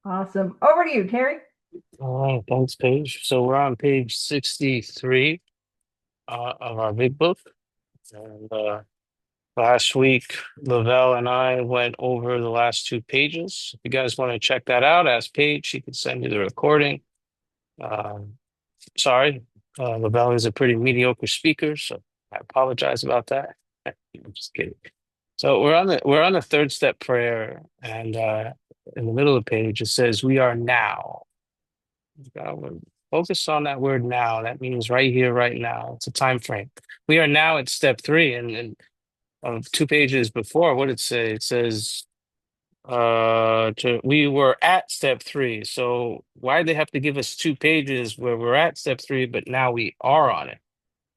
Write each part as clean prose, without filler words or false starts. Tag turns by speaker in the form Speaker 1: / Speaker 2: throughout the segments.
Speaker 1: Awesome. Over to you, Terry.
Speaker 2: All right, thanks, Paige. So we're on page 63 of our big book. And last week, Lavelle and I went over the last two pages. If you guys want to check that out, ask Paige. She can send you the recording. Um, sorry, Lavelle is a pretty mediocre speaker, so I apologize about that. I'm just kidding. So we're on the third step prayer, and in the middle of the page it says, "We are now." Would focus on that word now. That means right here, right now. It's a time frame. We are now at step three, and two pages before, what did it say? It says we were at step three. So why do they have to give us two pages where we're at step three, but now we are on it?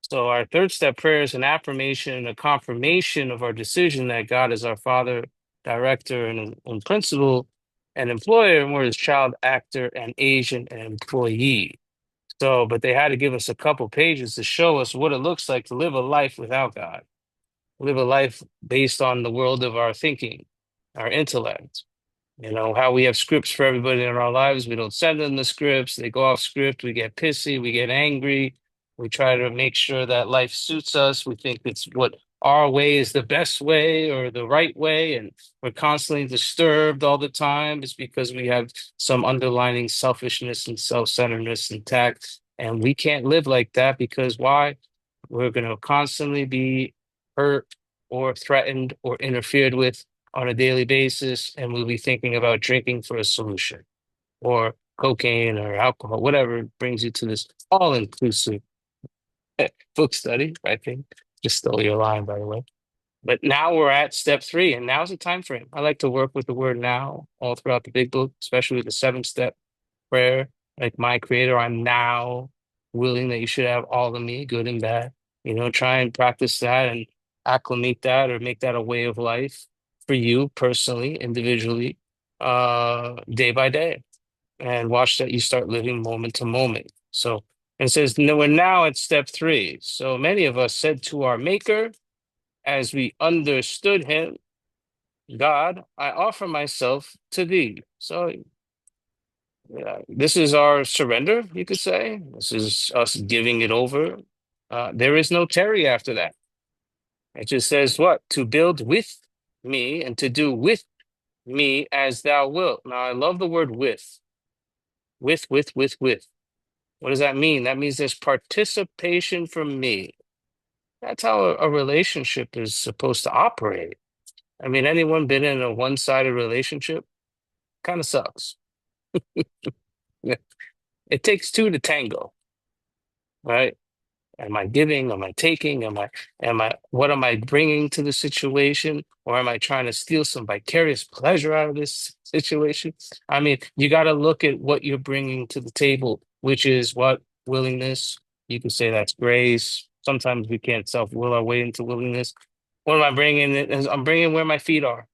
Speaker 2: So our third step prayer is an affirmation and a confirmation of our decision that God is our Father, director, and principal, and employer, and we're his child, actor, and agent and employee. So, but they had to give us a couple pages to show us what it looks like to live a life without God, live a life based on the world of our thinking, our intellect. You know, how we have scripts for everybody in our lives. We don't send them the scripts. They go off script. We get pissy. We get angry. We try to make sure that life suits us. We think it's what our way is the best way or the right way. And we're constantly disturbed all the time. It's because we have some underlining selfishness and self-centeredness intact. And we can't live like that because why? We're going to constantly be hurt or threatened or interfered with on a daily basis, and we'll be thinking about drinking for a solution or cocaine or alcohol, whatever brings you to this all-inclusive book study. I think just stole your line, by the way. But now we're at step three, and now's the time frame. I like to work with the word now all throughout the big book, especially the seven step prayer. Like my creator, I'm now willing that you should have all of me, good and bad. You know, try and practice that and acclimate that or make that a way of life for you personally, individually, day by day. And watch that you start living moment to moment. So and it says, no, we're now at step three. So many of us said to our maker, as we understood him, God, I offer myself to thee. So yeah, this is our surrender, you could say. This is us giving it over. There is no Terry after that. It just says what? To build with me and to do with me as thou wilt. Now, I love the word with. With. What does that mean? That means there's participation from me. That's how a relationship is supposed to operate. I mean, anyone been in a one-sided relationship? Kind of sucks. It takes two to tango, right? Am I giving? Am I taking? What am I bringing to the situation? Or am I trying to steal some vicarious pleasure out of this situation? I mean, you got to look at what you're bringing to the table, which is what willingness. You can say that's grace. Sometimes we can't self-will our way into willingness. What am I bringing? I'm bringing where my feet are,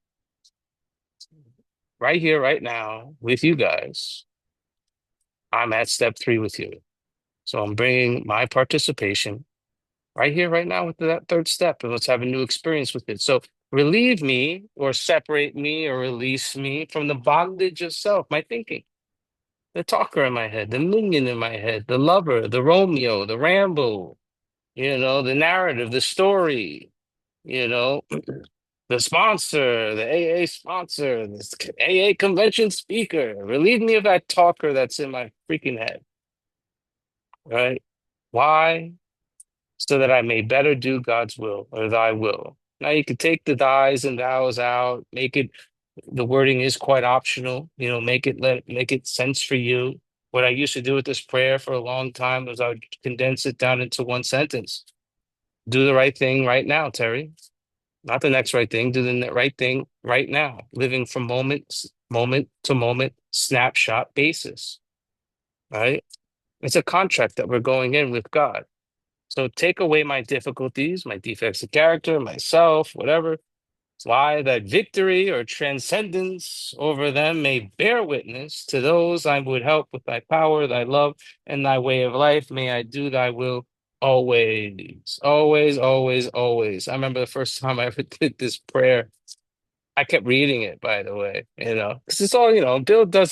Speaker 2: right here, right now, with you guys. I'm at step three with you. So I'm bringing my participation right here, right now with that third step, and let's have a new experience with it. So relieve me or separate me or release me from the bondage of self, my thinking, the talker in my head, the minion in my head, the lover, the Romeo, the Rambo, the narrative, the story, you know, the sponsor, the AA sponsor, this AA convention speaker. Relieve me of that talker that's in my freaking head, right? Why? So that I may better do God's will or thy will. Now you can take the thys and thous out, make it the wording is quite optional, make it sense for you. What I used to do with this prayer for a long time was I would condense it down into one sentence. Do the right thing right now, Terry. Not the next right thing, do the right thing right now, living from moment to moment, snapshot basis, right? It's a contract that we're going in with God. So take away my difficulties, my defects of character, myself, whatever. Why that victory or transcendence over them may bear witness to those I would help with thy power, thy love, and thy way of life. May I do thy will always, always, always, always. I remember the first time I ever did this prayer. I kept reading it, by the way, because it's all, Bill does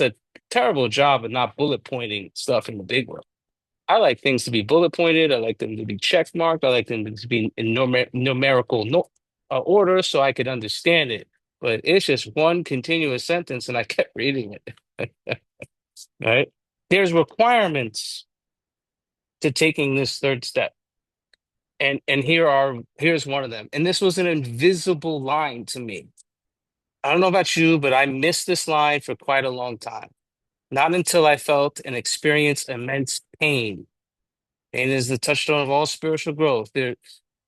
Speaker 2: terrible job of not bullet pointing stuff in the big one. I like things to be bullet pointed. I like them to be check marked. I like them to be in numerical order so I could understand it. But it's just one continuous sentence, and I kept reading it. Right? There's requirements to taking this third step. And here's one of them. And this was an invisible line to me. I don't know about you, but I missed this line for quite a long time. Not until I felt and experienced immense pain. Pain is the touchstone of all spiritual growth.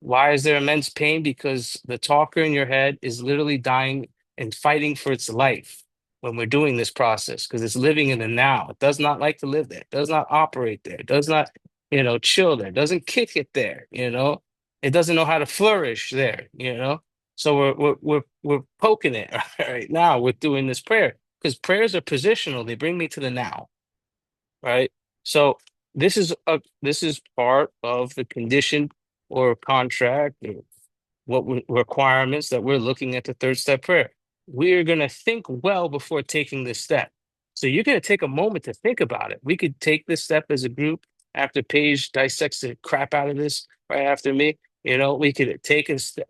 Speaker 2: Why is there immense pain? Because the talker in your head is literally dying and fighting for its life when we're doing this process, because it's living in the now. It does not like to live there, it does not operate there, it does not, chill there, it doesn't kick it there. It doesn't know how to flourish there. So we're poking it right now. We're doing this prayer because prayers are positional. They bring me to the now, right? So this is part of the condition or contract or requirements that we're looking at the third step prayer. We're going to think well before taking this step. So you're going to take a moment to think about it. We could take this step as a group after Paige dissects the crap out of this right after me. We could take a step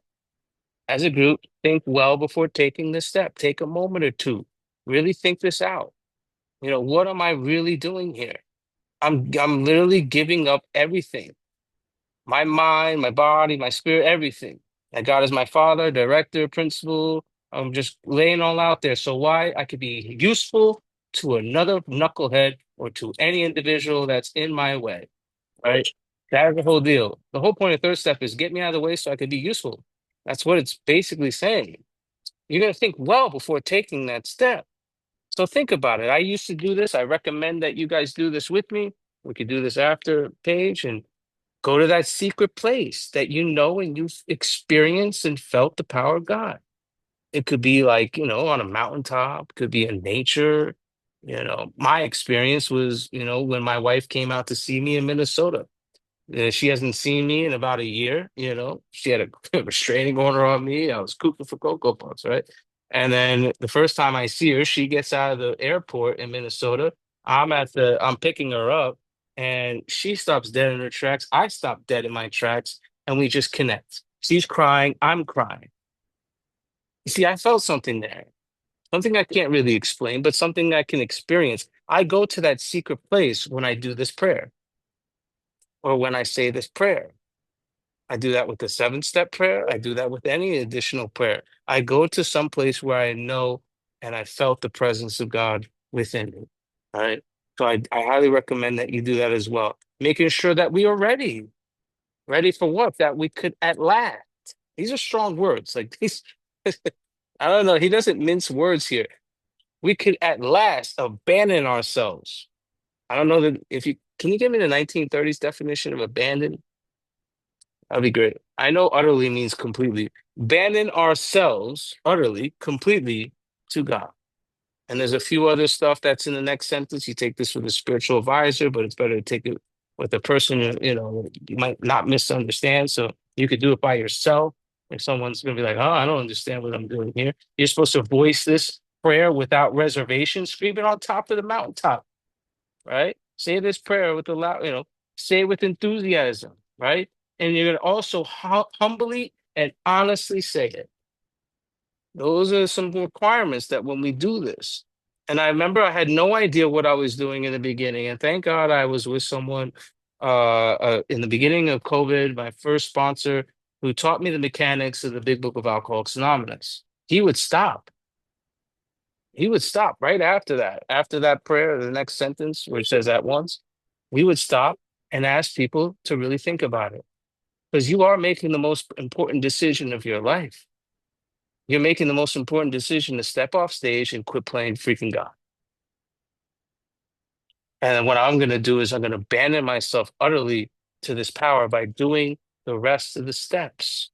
Speaker 2: as a group, think well before taking this step. Take a moment or two, really think this out. What am I really doing here? I'm literally giving up everything. My mind, my body, my spirit, everything. That God is my father, director, principal. I'm just laying all out there. So why I could be useful to another knucklehead or to any individual that's in my way. Right? That's the whole deal. The whole point of third step is get me out of the way so I could be useful. That's what it's basically saying. You're gonna think well before taking that step. So think about it. I used to do this. I recommend that you guys do this with me. We could do this after Paige and go to that secret place that you know and you've experienced and felt the power of God. It could be like, on a mountaintop, could be in nature. My experience was, when my wife came out to see me in Minnesota. She hasn't seen me in about a year. She had a restraining order on me. I was cooking for Cocoa Puffs, right? And then the first time I see her, she gets out of the airport in Minnesota. I'm picking her up, and she stops dead in her tracks. I stop dead in my tracks, and we just connect. She's crying, I'm crying. You see, I felt something there, something I can't really explain, but something I can experience. I go to that secret place when I do this prayer or when I say this prayer. I do that with the seven step prayer. I do that with any additional prayer. I go to some place where I know and I felt the presence of God within me. All right. So I highly recommend that you do that as well. Making sure that we are ready. Ready for what? That we could at last. These are strong words. Like these, I don't know. He doesn't mince words here. We could at last abandon ourselves. I don't know that if you can you give me the 1930s definition of abandon? That'd be great. I know utterly means completely. Abandon ourselves utterly, completely to God. And there's a few other stuff that's in the next sentence. You take this with a spiritual advisor, but it's better to take it with a person you might not misunderstand. So you could do it by yourself. If someone's gonna be like, "Oh, I don't understand what I'm doing here," you're supposed to voice this prayer without reservation, screaming on top of the mountaintop, right? Say this prayer with a loud, say it with enthusiasm, right? And you're gonna also humbly and honestly say it. Those are some requirements that when we do this. And I remember I had no idea what I was doing in the beginning. And thank God I was with someone in the beginning of COVID, my first sponsor, who taught me the mechanics of the Big Book of Alcoholics Anonymous. He would stop. He would stop right after that. After that prayer, the next sentence, which says at once, we would stop and ask people to really think about it. Because you are making the most important decision of your life. You're making the most important decision to step off stage and quit playing freaking God. And what I'm going to do is I'm going to abandon myself utterly to this power by doing the rest of the steps.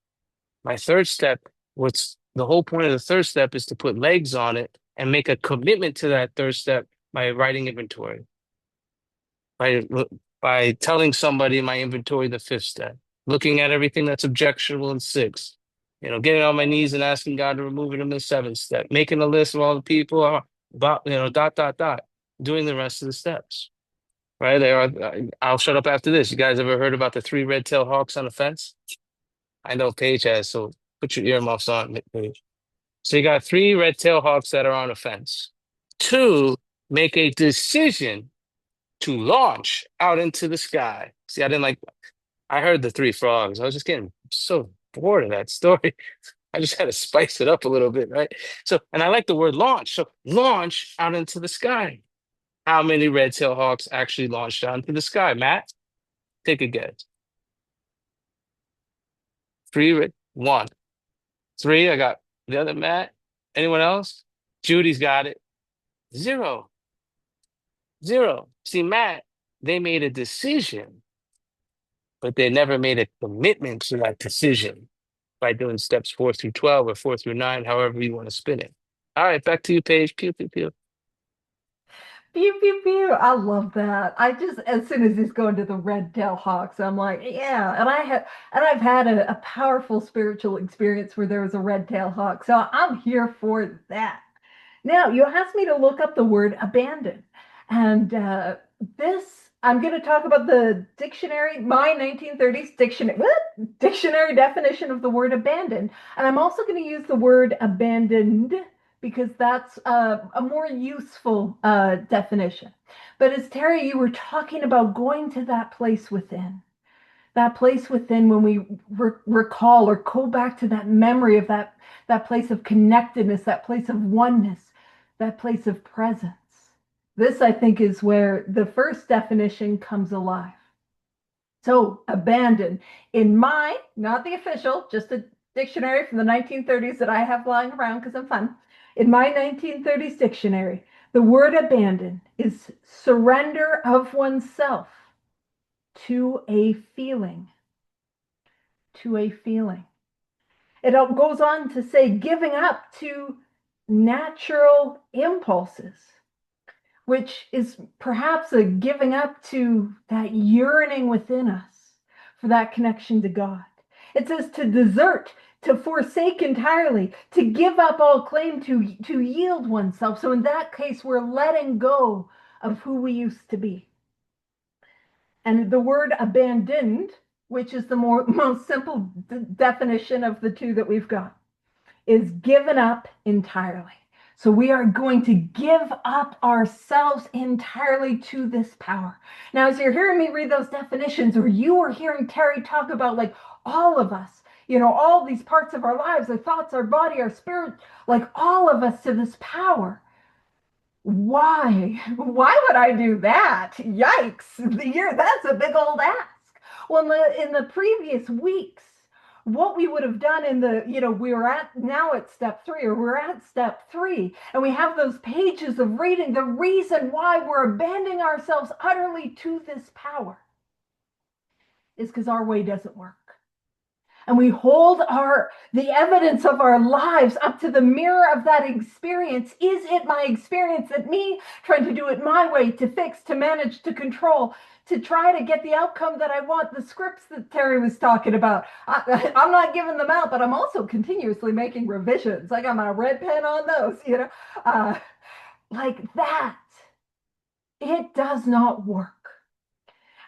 Speaker 2: My third step, what's the whole point of the third step is to put legs on it and make a commitment to that third step by writing inventory, by, by telling somebody in my inventory the fifth step, looking at everything that's objectionable in six, getting on my knees and asking God to remove it in the seventh step, making a list of all the people, about, dot, dot, dot. doing the rest of the steps. Right? They are, I'll shut up after this. You guys ever heard about the three red-tailed hawks on a fence? I know Paige has, so put your earmuffs on, Paige. So you got three red-tailed hawks that are on a fence. Two make a decision to launch out into the sky. See, I didn't like, I heard the three frogs. I was just getting so bored of that story. I just had to spice it up a little bit, right? So, and I like the word launch. So, launch out into the sky. How many red-tailed hawks actually launched out into the sky? Matt, take a guess. Three, one, three. I got the other Matt. Anyone else? Judy's got it. Zero, zero. See, Matt, they made a decision, but they never made a commitment to that decision by doing steps 4 through 12 or 4 through 9, however you want to spin it. All right, back to you, Paige. Pew, pew, pew.
Speaker 1: Pew pew pew. I love that. I just as soon as he's going to the red tail hawks, I'm like, yeah. I've had a powerful spiritual experience where there was a red tail hawk. So I'm here for that. Now, you asked me to look up the word abandon. And this, I'm going to talk about the dictionary, my 1930s dictionary definition of the word abandon. And I'm also going to use the word abandoned because that's a more useful definition. But as Terry, you were talking about going to that place within when we recall or go back to that memory of that place of connectedness, that place of oneness, that place of presence. This, I think, is where the first definition comes alive. So, abandon, in my, not the official, just a dictionary from the 1930s that I have lying around because I'm fun. In my 1930s dictionary, the word abandon is surrender of oneself to a feeling. To a feeling. It goes on to say giving up to natural impulses, which is perhaps a giving up to that yearning within us for that connection to God. It says to desert, to forsake entirely, to give up all claim, to yield oneself. So in that case, we're letting go of who we used to be. And the word abandoned, which is the most simple definition of the two that we've got, is given up entirely. So we are going to give up ourselves entirely to this power. Now, as you're hearing me read those definitions, or you are hearing Terry talk about like all of us, all these parts of our lives, our thoughts, our body, our spirit, like all of us to this power. Why would I do that? Yikes. That's a big old ask. Well, in the previous weeks, what we would have done we were at now at step 3, or we're at step 3, and we have those pages of reading the reason why we're abandoning ourselves utterly to this power is because our way doesn't work. And we hold the evidence of our lives up to the mirror of that experience. Is it my experience that me trying to do it my way, to fix, to manage, to control, to try to get the outcome that I want, the scripts that Terry was talking about? I'm not giving them out, but I'm also continuously making revisions. I got my red pen on those, like that. It does not work.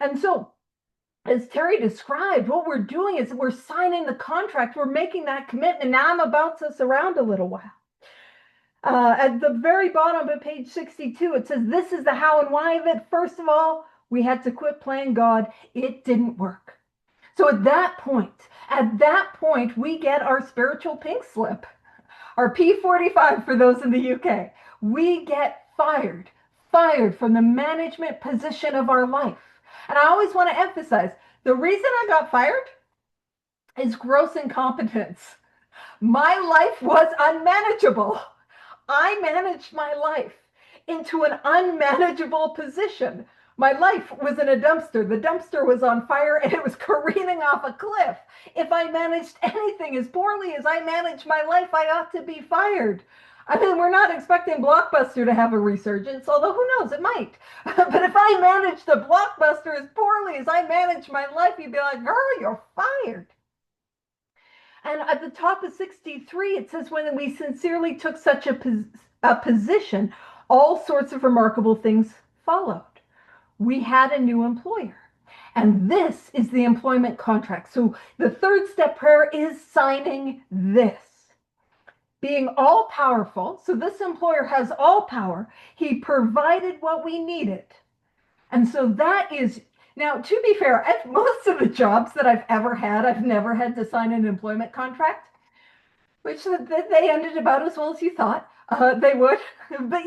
Speaker 1: And so as Terry described, what we're doing is we're signing the contract, we're making that commitment. Now I'm about to surround a little while. At the very bottom of page 62, it says, this is the how and why of it. First of all, we had to quit playing God. It didn't work. So at that point, we get our spiritual pink slip, our P45 for those in the UK. We get fired from the management position of our life. And I always want to emphasize, the reason I got fired is gross incompetence. My life was unmanageable. I managed my life into an unmanageable position. My life was in a dumpster. The dumpster was on fire and it was careening off a cliff. If I managed anything as poorly as I managed my life, I ought to be fired. I mean, we're not expecting Blockbuster to have a resurgence, although who knows, it might. But if I managed the Blockbuster as poorly as I managed my life, you'd be like, girl, you're fired. And at the top of 63, it says, when we sincerely took such a position, all sorts of remarkable things followed. We had a new employer. And this is the employment contract. So the third step prayer is signing this. Being all powerful, so this employer has all power. He provided what we needed. And so that is, now to be fair, most of the jobs that I've ever had, I've never had to sign an employment contract, which they ended about as well as you thought they would. But when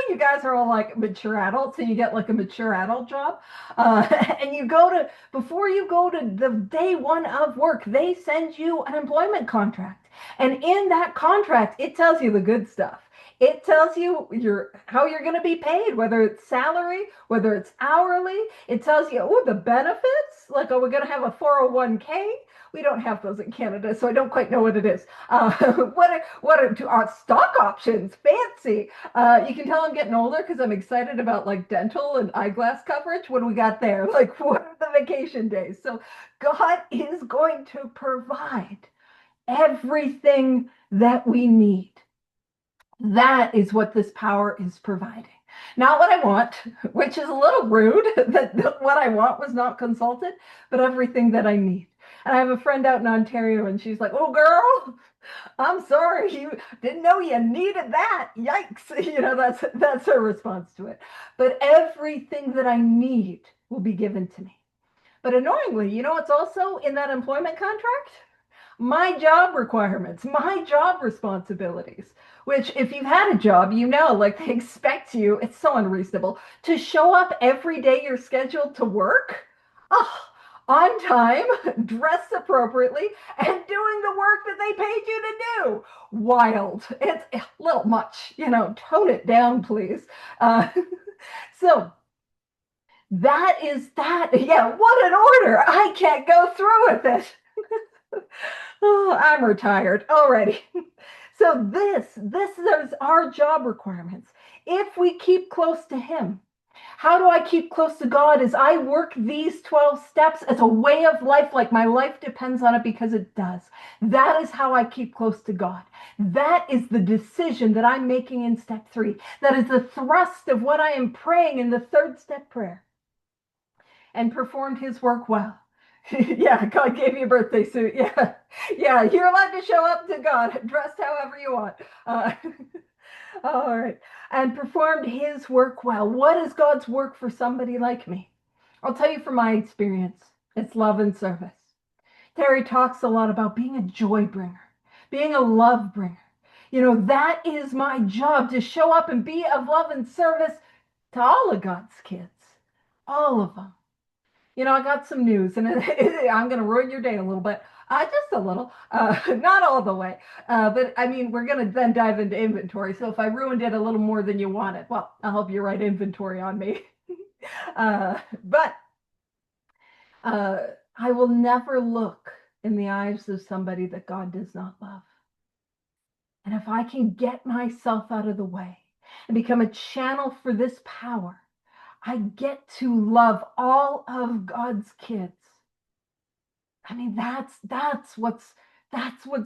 Speaker 1: you guys are all like mature adults and you get like a mature adult job, and you go to before you go to the day one of work, they send you an employment contract, and in that contract, it tells you the good stuff. It tells you how you're going to be paid, whether it's salary, whether it's hourly. It tells you, oh, the benefits, like, oh, we're going to have a 401k. We don't have those in Canada, so I don't quite know what it is. What are stock options? Fancy. You can tell I'm getting older because I'm excited about like dental and eyeglass coverage. What do we got there? Like, what are the vacation days? So God is going to provide everything that we need. That is what this power is providing. Not what I want, which is a little rude that what I want was not consulted, but everything that I need. And I have a friend out in Ontario, and she's like, "Oh, girl, I'm sorry, you didn't know you needed that. Yikes!" That's her response to it. But everything that I need will be given to me. But annoyingly, what's also in that employment contract? My job requirements, my job responsibilities, which if you've had a job, like they expect you, it's so unreasonable, to show up every day you're scheduled to work. Oh, on time, dressed appropriately, and doing the work that they paid you to do. Wild. It's a little much, tone it down, please. Uh, so that is that. Yeah, what an order. I can't go through with it. Oh, I'm retired already. So this is our job requirements. If we keep close to him, how do I keep close to God? Is I work these 12 steps as a way of life, like my life depends on it, because it does. That is how I keep close to God. That is the decision that I'm making in step 3. That is the thrust of what I am praying in the third step prayer. And performed his work well. Yeah, God gave you a birthday suit. Yeah, yeah, you're allowed to show up to God dressed however you want. Uh, all right, and performed his work well. What is God's work for somebody like me? I'll tell you from my experience. It's love and service. Terry talks a lot about being a joy bringer, being a love bringer. That is my job, to show up and be of love and service to all of God's kids, all of them. I got some news, and I'm going to ruin your day a little bit. Just a little, not all the way. But I mean, we're going to then dive into inventory. So if I ruined it a little more than you wanted, well, I'll help you write inventory on me. But I will never look in the eyes of somebody that God does not love. And if I can get myself out of the way and become a channel for this power, I get to love all of God's kids. I mean, that's what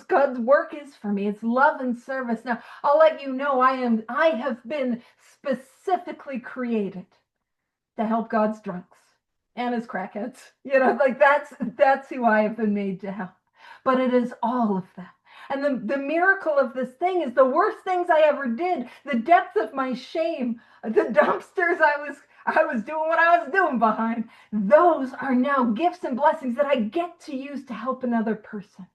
Speaker 1: God's work is for me. It's love and service. Now, I'll let you know I have been specifically created to help God's drunks and his crackheads. Like that's who I have been made to help. But it is all of them. And the miracle of this thing is the worst things I ever did, the depth of my shame, the dumpsters I was doing what I was doing behind. Those are now gifts and blessings that I get to use to help another person.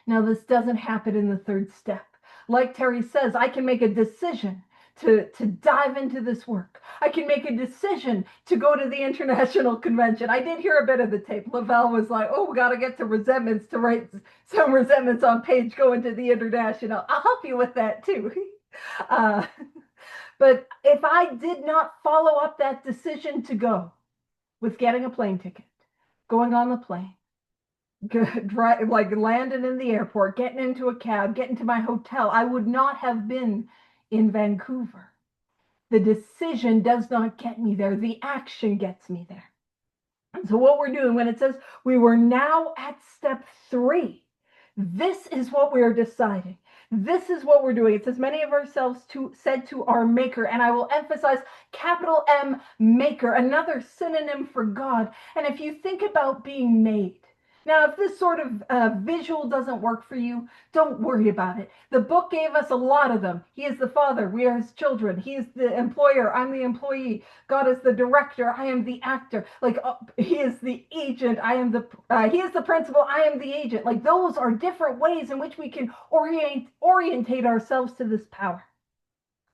Speaker 1: Now, this doesn't happen in the third step. Like Terry says, I can make a decision to dive into this work. I can make a decision to go to the international convention. I did hear a bit of the tape. Lavelle was like, "Oh, we got to get to resentments, to write some resentments on page going to the international." I'll help you with that too. But if I did not follow up that decision to go with getting a plane ticket, going on the plane, like landing in the airport, getting into a cab, getting to my hotel, I would not have been in Vancouver. The decision does not get me there. The action gets me there. And so what we're doing when it says we were now at step 3, this is what we're deciding. This is what we're doing. It says, many of ourselves said to our maker, and I will emphasize capital M, maker, another synonym for God. And if you think about being made, now, if this sort of visual doesn't work for you, don't worry about it. The book gave us a lot of them. He is the father, we are his children. He is the employer, I'm the employee. God is the director, I am the actor. Like, he is the agent, he is the principal, I am the agent. Like, those are different ways in which we can orientate ourselves to this power.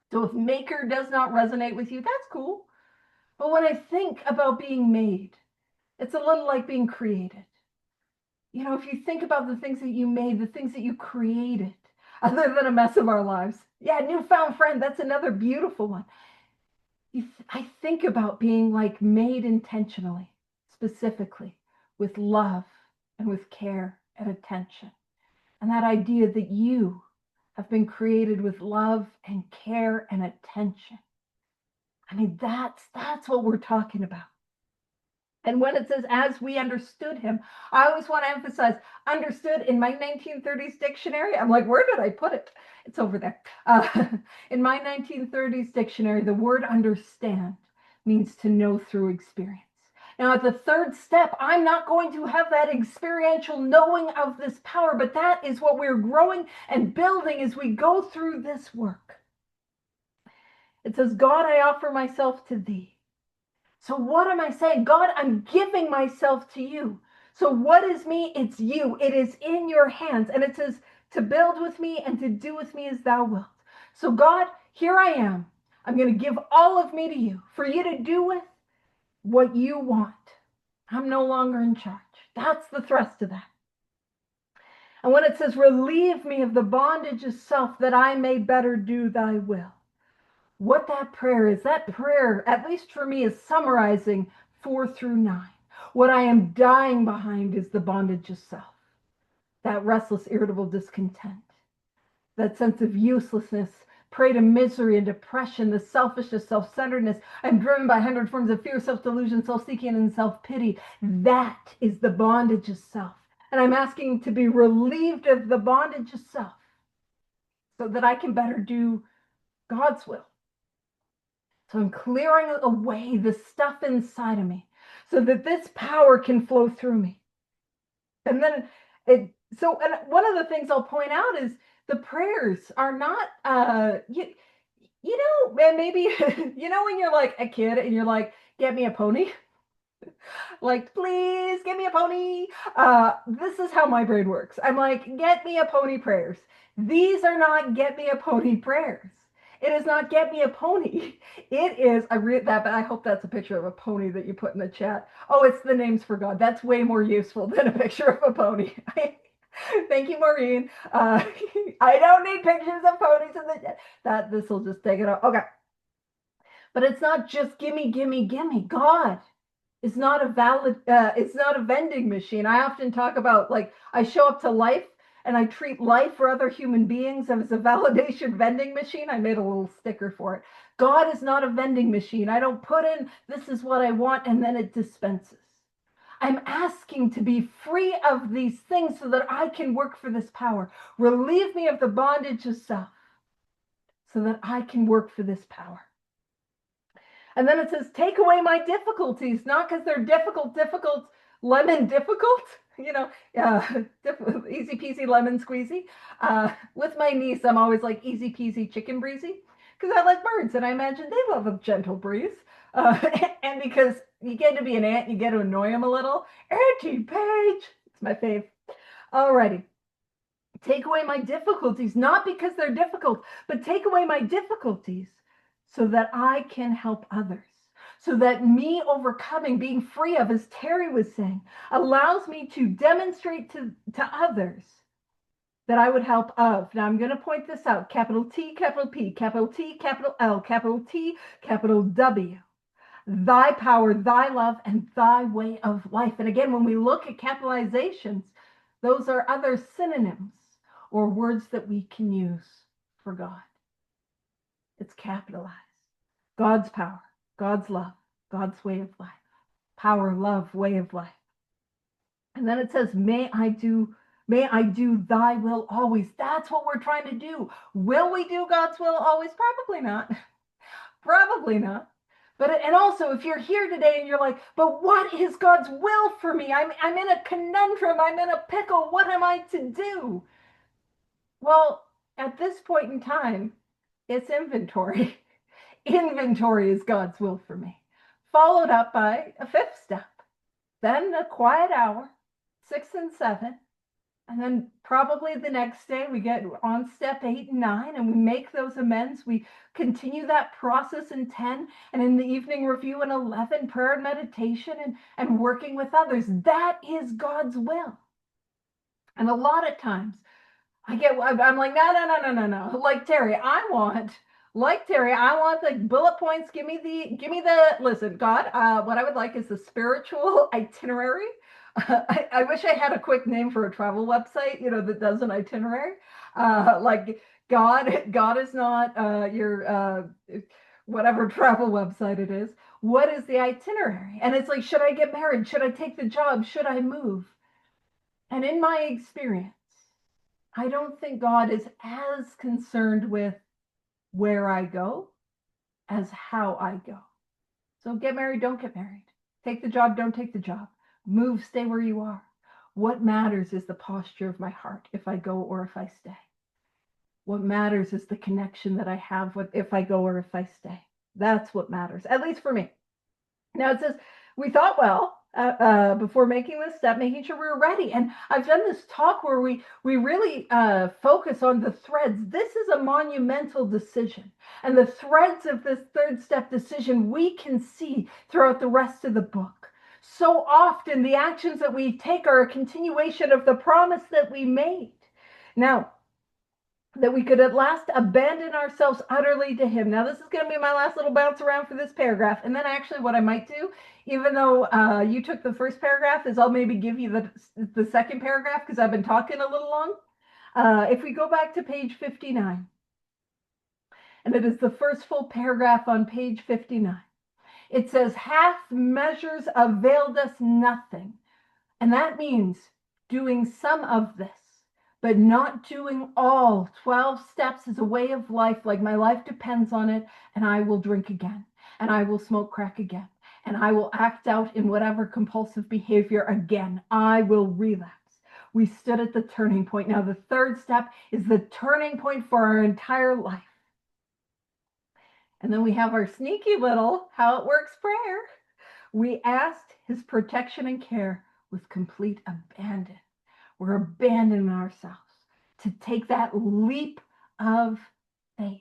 Speaker 1: So if maker does not resonate with you, that's cool. But when I think about being made, it's a little like being created. If you think about the things that you made, the things that you created, other than a mess of our lives. Yeah, newfound friend, that's another beautiful one. I think about being like made intentionally, specifically, with love and with care and attention. And that idea that you have been created with love and care and attention. I mean, that's what we're talking about. And when it says, as we understood him, I always want to emphasize understood in my 1930s dictionary. I'm like, where did I put it? It's over there. In my 1930s dictionary, the word understand means to know through experience. Now, at the third step, I'm not going to have that experiential knowing of this power, but that is what we're growing and building as we go through this work. It says, God, I offer myself to thee. So what am I saying? God, I'm giving myself to you. So what is me? It's you. It is in your hands. And it says to build with me and to do with me as thou wilt. So God, here I am. I'm going to give all of me to you for you to do with what you want. I'm no longer in charge. That's the thrust of that. And when it says, relieve me of the bondage of self that I may better do thy will. What that prayer, at least for me, is summarizing 4 through 9. What I am dying behind is the bondage of self, that restless, irritable discontent, that sense of uselessness, prey to misery and depression, the selfishness, self-centeredness. I'm driven by 100 forms of fear, self-delusion, self-seeking, and self-pity. That is the bondage of self. And I'm asking to be relieved of the bondage of self so that I can better do God's will. So I'm clearing away the stuff inside of me so that this power can flow through me. And then and one of the things I'll point out is the prayers are not, maybe, when you're like a kid and you're like, get me a pony. Like, please get me a pony. This is how my brain works. I'm like, get me a pony prayers. These are not get me a pony prayers. It is not get me a pony. It is, I read that, but I hope that's a picture of a pony that you put in the chat. Oh, it's the names for God. That's way more useful than a picture of a pony. Thank you, Maureen. I don't need pictures of ponies in the chat. This will just take it off. Okay. But it's not just gimme, gimme, gimme. God is not it's not a vending machine. I often talk about, like, I show up to life and I treat life or other human beings as a validation vending machine. I made a little sticker for it. God is not a vending machine. I don't put in, this is what I want, and then it dispenses. I'm asking to be free of these things so that I can work for this power. Relieve me of the bondage of self so that I can work for this power. And then it says, take away my difficulties, not because they're difficult, lemon difficult, easy peasy lemon squeezy. With my niece, I'm always like easy peasy chicken breezy because I like birds and I imagine they love a gentle breeze. And because you get to be an aunt, you get to annoy them a little. Auntie Paige, it's my fave. Alrighty. Take away my difficulties, not because they're difficult, but take away my difficulties so that I can help others. So that me overcoming, being free of, as Terry was saying, allows me to demonstrate to others that I would help of. Now I'm going to point this out. Capital T, capital P, capital T, capital L, capital T, capital W. Thy power, thy love, and thy way of life. And again, when we look at capitalizations, those are other synonyms or words that we can use for God. It's capitalized. God's power, God's love, God's way of life. Power, love, way of life. And then it says, may I do May I do thy will always. That's what we're trying to do. Will we do God's will always? Probably not. Probably not. But and also, if you're here today and you're like, but what is God's will for me? I'm in a conundrum. I'm in a pickle. What am I to do? Well, at this point in time, it's inventory. Inventory is God's will for me. Followed up by a fifth step, then a quiet hour, 6 and 7, and then probably the next day we get on step 8 and 9 and we make those amends. We continue that process in 10, and in the evening review in 11, prayer and meditation, and working with others. That is God's will. And a lot of times I'm like, no, no, no, no, no, no. Like Terry, I want the bullet points. Give me the, listen, God, what I would like is the spiritual itinerary. I wish I had a quick name for a travel website, that does an itinerary. Like God is not your whatever travel website it is. What is the itinerary? And it's like, should I get married? Should I take the job? Should I move? And in my experience, I don't think God is as concerned with where I go as how I go. So get married, don't get married. Take the job, don't take the job. Move, stay where you are. What matters is the posture of my heart if I go or if I stay. What matters is the connection that I have with if I go or if I stay. That's what matters, at least for me. Now it says, we thought well before making this step, making sure we were ready. And I've done this talk where we really focus on the threads. This is a monumental decision. And the threads of this third step decision we can see throughout the rest of the book. So often the actions that we take are a continuation of the promise that we made. Now, that we could at last abandon ourselves utterly to him. Now, this is going to be my last little bounce around for this paragraph. And then actually what I might do, even though you took the first paragraph, is I'll maybe give you the second paragraph because I've been talking a little long. If we go back to page 59, and it is the first full paragraph on page 59, it says, hath measures availed us nothing. And that means doing some of this, but not doing all. 12 steps is a way of life, like my life depends on it, and I will drink again, and I will smoke crack again, and I will act out in whatever compulsive behavior again. I will relapse. We stood at the turning point. Now, the third step is the turning point for our entire life. And then we have our sneaky little how it works prayer. We asked his protection and care with complete abandon. We're abandoning ourselves to take that leap of faith.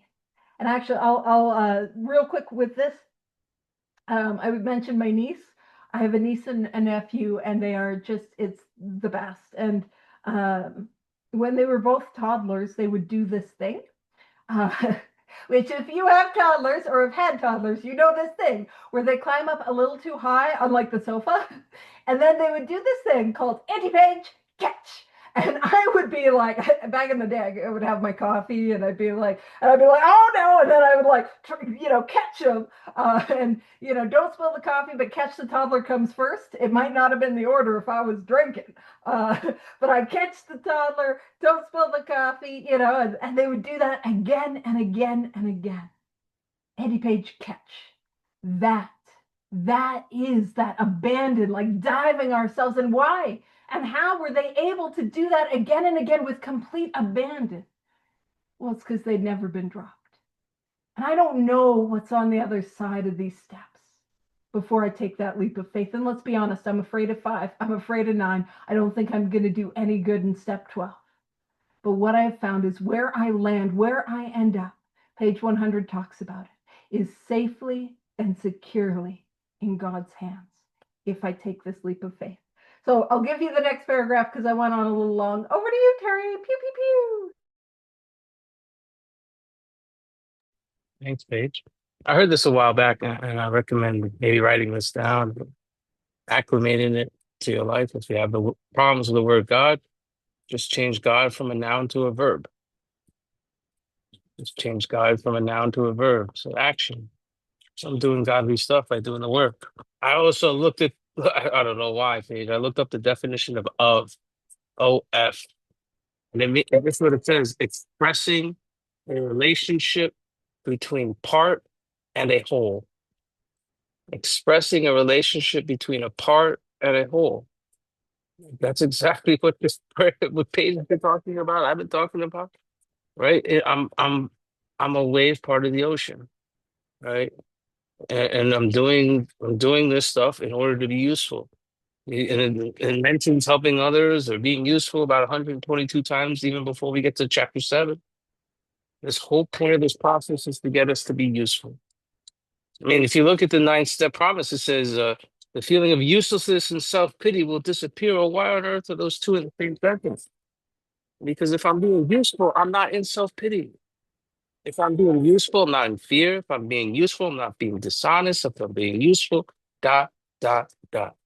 Speaker 1: And actually, I'll real quick with this. I would mention my niece. I have a niece and a nephew, and they are it's the best. And when they were both toddlers, they would do this thing. Uh, which if you have toddlers or have had toddlers, you know this thing where they climb up a little too high on like the sofa, and then they would do this thing called anti-page catch. And I would be like, back in the day, I would have my coffee, and I'd be like, oh no, and then I would like, catch them, and don't spill the coffee, but catch the toddler comes first. It might not have been the order if I was drinking, but I'd catch the toddler, don't spill the coffee, and they would do that again and again and again. Eddie Page catch. That is that abandon, like diving ourselves. And why? And how were they able to do that again and again with complete abandon? Well, it's because they'd never been dropped. And I don't know what's on the other side of these steps before I take that leap of faith. And let's be honest, I'm afraid of 5. I'm afraid of 9. I don't think I'm going to do any good in step 12. But what I've found is where I land, where I end up, page 100 talks about it, is safely and securely in God's hands if I take this leap of faith. So I'll give you the next paragraph because I went on a little long. Over to you, Terry. Pew, pew, pew.
Speaker 2: Thanks, Paige. I heard this a while back, and I recommend maybe writing this down, acclimating it to your life. If you have the problems with the word God, just change God from a noun to a verb. Just change God from a noun to a verb. So action. So I'm doing godly stuff by doing the work. I also looked at, I don't know why, Paige. I looked up the definition of, O-F. And that's what it says, expressing a relationship between part and a whole. Expressing a relationship between a part and a whole. That's exactly what this what Paige has been talking about. I've been talking about, right? I'm a wave part of the ocean, right? And I'm doing this stuff in order to be useful. And it mentions helping others or being useful about 122 times, even before we get to chapter 7. This whole point of this process is to get us to be useful. I mean, if you look at the 9 step promise, it says the feeling of uselessness and self-pity will disappear. Or why on earth are those two in the same sentence? Because if I'm being useful, I'm not in self-pity. If I'm being useful, I'm not in fear. If I'm being useful, I'm not being dishonest. If I'm being useful, dot, dot, dot.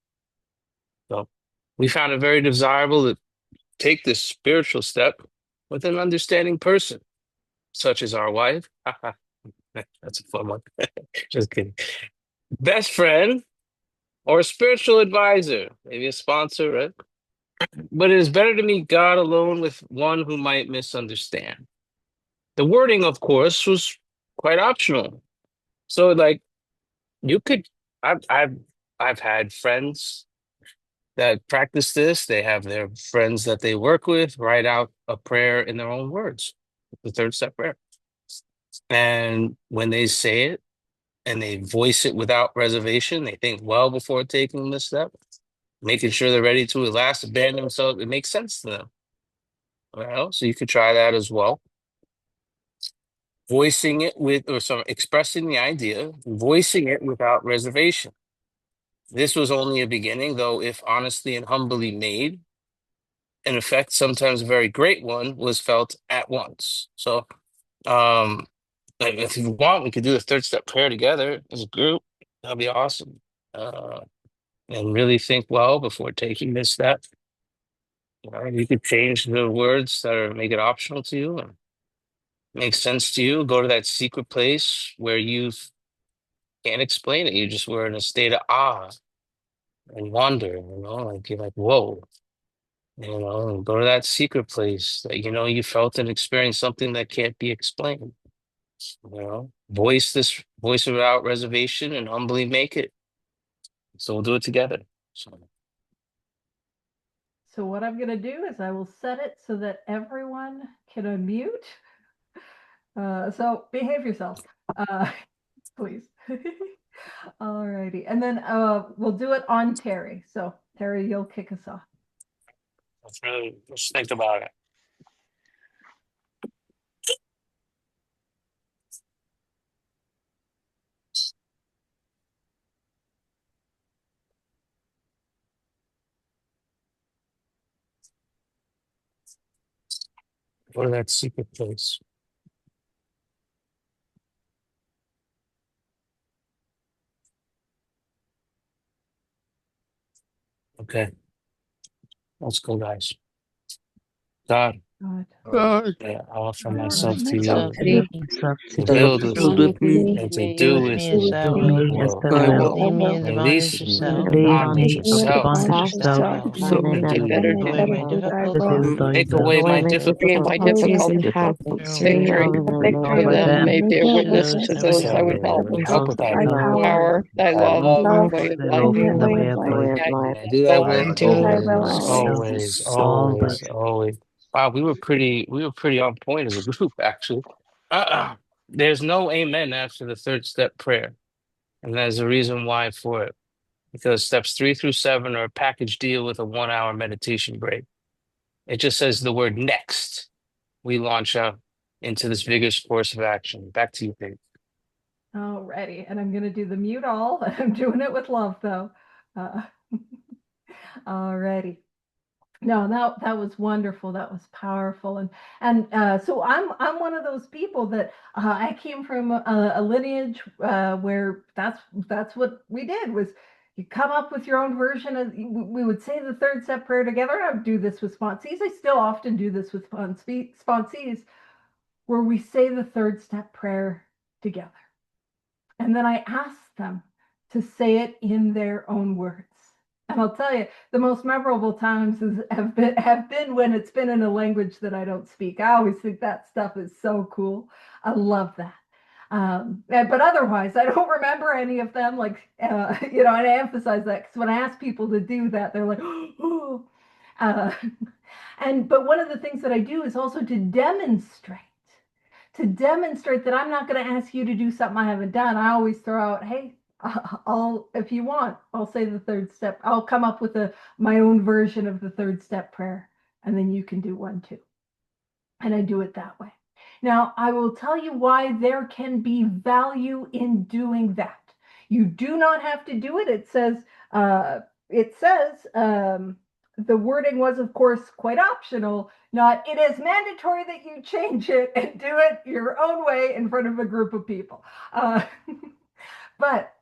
Speaker 2: So we found it very desirable to take this spiritual step with an understanding person, such as our wife. That's a fun one. Just kidding. Best friend or a spiritual advisor, maybe a sponsor, right? But it is better to meet God alone with one who might misunderstand. The wording, of course, was quite optional. So, like, you could, I've, I've, I've had friends that practice this. They have their friends that they work with write out a prayer in their own words, the third step prayer. And when they say it and they voice it without reservation, they think well before taking the step, making sure they're ready to at last abandon themselves. It makes sense to them. Well, so you could try that as well. Voicing it with, or sorry, expressing the idea, voicing it without reservation. This was only a beginning, though, if honestly and humbly made, an effect, sometimes a very great one, was felt at once. So, um, like if you want, we could do a third step prayer together as a group. That'd be awesome. Uh, and really think well before taking this step. You could change the words that are make it optional to you and make sense to you. Go to that secret place where you can't explain it. You just were in a state of awe and wonder, like you're like, whoa, and go to that secret place that you felt and experienced something that can't be explained. Voice it without reservation and humbly make it. So we'll do it together. So
Speaker 1: So what I'm going to do is I will set it so that everyone can unmute. So behave yourselves, please. All righty. And then we'll do it on Terry. So Terry, you'll kick us off.
Speaker 2: let's think about it. Go to that secret place. Okay, let's go, guys. God,
Speaker 1: God.
Speaker 3: God,
Speaker 2: I offer
Speaker 1: I
Speaker 4: Offer
Speaker 1: offer
Speaker 2: myself to
Speaker 4: myself
Speaker 1: myself
Speaker 2: you
Speaker 1: to
Speaker 4: to
Speaker 3: give
Speaker 4: you.
Speaker 1: you
Speaker 5: Myself to
Speaker 2: to
Speaker 3: yourself
Speaker 5: you,
Speaker 2: build
Speaker 3: to
Speaker 2: with
Speaker 3: build
Speaker 4: Build
Speaker 2: me
Speaker 3: with
Speaker 4: with
Speaker 3: me,
Speaker 4: me.
Speaker 2: and to
Speaker 4: Do
Speaker 2: do
Speaker 4: with
Speaker 2: with
Speaker 4: me as
Speaker 2: me
Speaker 4: thou
Speaker 5: do
Speaker 4: wilt.
Speaker 2: thy
Speaker 5: me as
Speaker 2: will.
Speaker 5: thou
Speaker 3: thy
Speaker 4: As
Speaker 5: wilt.
Speaker 3: will.
Speaker 4: thou wilt.
Speaker 2: Release me
Speaker 4: Release
Speaker 2: from
Speaker 5: Release
Speaker 4: me
Speaker 5: me
Speaker 2: bondage
Speaker 4: from
Speaker 2: of
Speaker 5: from the
Speaker 4: bondage
Speaker 2: self
Speaker 5: bondage
Speaker 4: of
Speaker 5: of self
Speaker 4: self,
Speaker 2: to
Speaker 3: So
Speaker 2: do
Speaker 4: to
Speaker 2: and
Speaker 4: make
Speaker 2: do
Speaker 4: it
Speaker 2: thy
Speaker 4: better
Speaker 5: to
Speaker 4: to
Speaker 2: will.
Speaker 4: do my
Speaker 5: do
Speaker 4: will.
Speaker 5: thy
Speaker 2: Take
Speaker 5: will.
Speaker 2: away
Speaker 6: away
Speaker 2: my
Speaker 6: my
Speaker 4: Take away my
Speaker 2: difficulties
Speaker 6: difficulties
Speaker 4: difficulties,
Speaker 6: and have
Speaker 4: so
Speaker 6: victory
Speaker 4: that
Speaker 6: over
Speaker 4: victory
Speaker 5: Over
Speaker 4: of
Speaker 6: them.
Speaker 4: them
Speaker 5: them,
Speaker 6: May
Speaker 4: may
Speaker 6: bear
Speaker 4: bear
Speaker 6: witness
Speaker 4: witness
Speaker 6: to
Speaker 4: to
Speaker 6: those I
Speaker 4: those
Speaker 6: would
Speaker 4: I
Speaker 6: help
Speaker 4: would
Speaker 2: help
Speaker 4: help
Speaker 2: with
Speaker 5: those
Speaker 2: thy
Speaker 6: by
Speaker 5: I
Speaker 2: power
Speaker 5: help,
Speaker 6: power, thy
Speaker 2: thy
Speaker 6: love,
Speaker 2: love
Speaker 6: and the
Speaker 3: love
Speaker 5: for
Speaker 6: way of
Speaker 5: thy
Speaker 6: life.
Speaker 5: love
Speaker 4: and the
Speaker 5: and the
Speaker 4: way
Speaker 5: way
Speaker 4: of
Speaker 5: of
Speaker 6: My
Speaker 4: life.
Speaker 5: life.
Speaker 6: way of
Speaker 2: and
Speaker 6: life.
Speaker 2: I do thy
Speaker 6: So
Speaker 2: will
Speaker 6: I
Speaker 4: And
Speaker 6: do
Speaker 4: do
Speaker 6: thy
Speaker 4: thy
Speaker 6: will
Speaker 4: will
Speaker 2: always,
Speaker 5: So
Speaker 4: always.
Speaker 2: always,
Speaker 5: all the
Speaker 2: always, always. Wow, we were pretty on point as a group, actually. There's no amen after the third step prayer, and there's a reason why for it. Because steps 3 through 7 are a package deal with a 1 hour meditation break. It just says the word next. We launch out into this vigorous course of action. Back to you, Pete.
Speaker 1: All righty. And I'm going to do the mute all. I'm doing it with love, though. Uh, all righty. No, that was wonderful. That was powerful, and so I'm one of those people that I came from a lineage where that's what we did was you come up with your own version of. We would say the third step prayer together. I would do this with sponsees. I still often do this with sponsees, where we say the third step prayer together, and then I ask them to say it in their own words. And I'll tell you, the most memorable times have been when it's been in a language that I don't speak. I always think that stuff is so cool. I love that. But otherwise, I don't remember any of them. Like, and I emphasize that because when I ask people to do that, they're like, oh. Uh, but one of the things that I do is also to demonstrate that I'm not going to ask you to do something I haven't done. I always throw out, hey, I'll, if you want, I'll say the third step. I'll come up with my own version of the third step prayer, and then you can do one too. And I do it that way. Now, I will tell you why there can be value in doing that. You do not have to do it. Uh, the wording was, of course, quite optional, not it is mandatory that you change it and do it your own way in front of a group of people. Uh, but